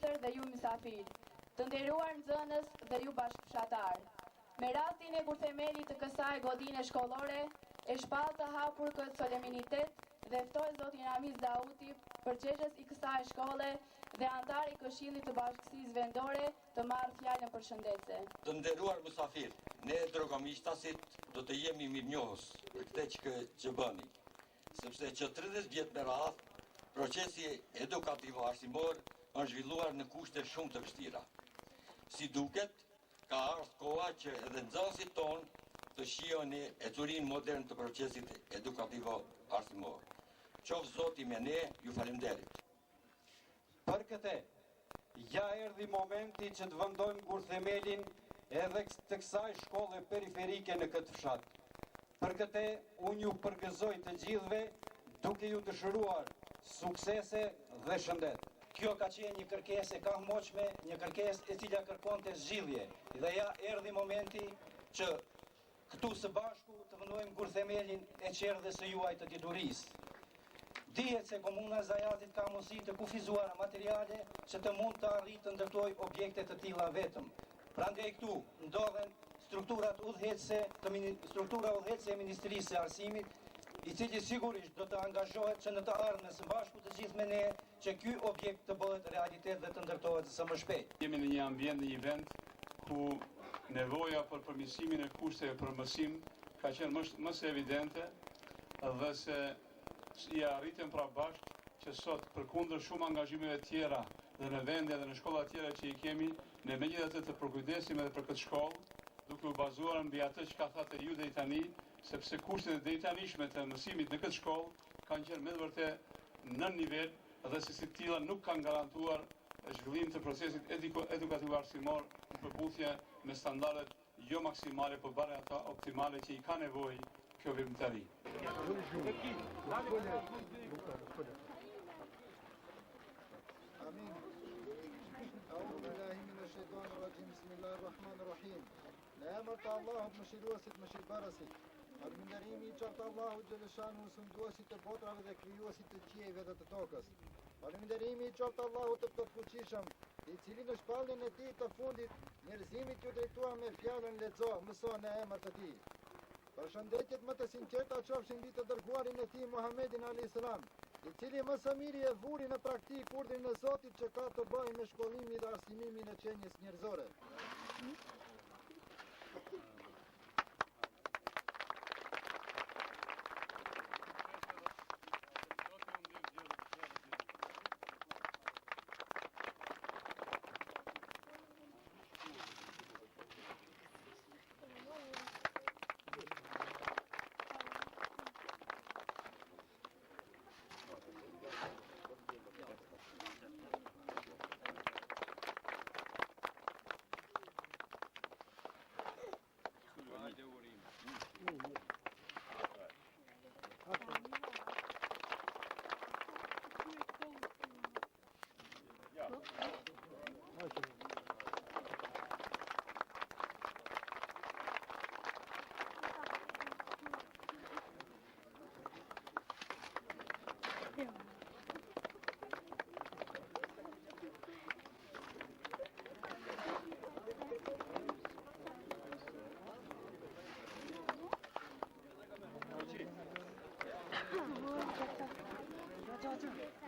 prindër dhe ju mysafir, të nderuar nxënës dhe ju bashkëfshatar. Me rastin e kurthemelit të kësaj godine shkollore, e shpall të hapur këtë solemnitet dhe ftoj zotin Ramiz Dauti, përgjegjës i kësaj shkolle dhe antar i Këshillit të Bashkësisë Vendore, të marrë fjalën përshëndetse. Të nderuar mysafir, ne drogomishtasit do të jemi mirënjohës për këtë që bëni, sepse që 30 vjet me radhë procesi edukativ arsimor është zhvilluar në kushte shumë të vështira. Si duket, ka ardhur koha që edhe nxënësit tonë të shijoni ecurinë modern të procesit edukativ arsimor. Qoftë Zoti me ne, ju falenderit. Për këtë, ja erdhi momenti që të vendojmë kurthemelin edhe të kësaj shkolle periferike në këtë fshat. Për këtë, unë ju përgëzoj të gjithëve duke ju dëshiruar suksese dhe shëndet. Kjo ka qenë një kërkesë e kahmoqme, një kërkesë e cila kërkonte zgjidhje. Dhe ja erdhi momenti që këtu së bashku të vendojmë kurthemelin e qerdhjes së juaj të diturisë. Dihet se komuna e Zajatit ka mundësi të kufizuara materiale që të mund të arrijë të ndërtojë objekte të tilla vetëm. Prandaj këtu ndodhen struktura udhëheqëse e Ministrisë së Arsimit, i cili sigurisht do të angazhohet që në të ardhmen së bashku të gjithë me ne që ky objekt të bëhet realitet dhe të ndërtohet së më shpejt. Jemi në një ambient, në një vend ku nevoja për përmirësimin e kushteve për mësim ka qenë më së evidente dhe se i arritëm pra bashkë që sot përkundër shumë angazhimeve tjera dhe në vende dhe në shkolla tjera që i kemi, ne megjithatë të përkujdesim edhe për këtë shkollë, duke u bazuar mbi atë që ka thënë ju deri tani, sepse kushtet e deritanishme të mësimit në këtë shkollë kanë qenë me vërtet në nivel dhe se si tilla nuk kanë garantuar zhvillim të procesit edukativ arsimor në përputhje me standardet jo maksimale, por bare ata optimale që i ka nevojë kjo veprimtari. Amin. A'udhu billahi minash shaitanir rajim. Bismillahir rahmanir rahim. Në emër të Allahut mëshiruesit mëshirbarasit. Falënderimi i qartë Allahut xhaleshanu sunduesit të botrave dhe krijuesit të qiejve dhe të tokës. Falënderimi i qartë Allahut të plotfuqishëm, i cili në shpalljen e tij të fundit njerëzimit ju drejtua me fjalën lexo, mëso në emër të tij. Përshëndetjet më të sinqerta qofshin mbi të dërguarin e tij Muhammedin alayhis salam, i cili më së miri e vuri në praktik urdhrin e Zotit që ka të bëjë me shkollimin dhe arsimimin e qenies njerëzore. Ciao.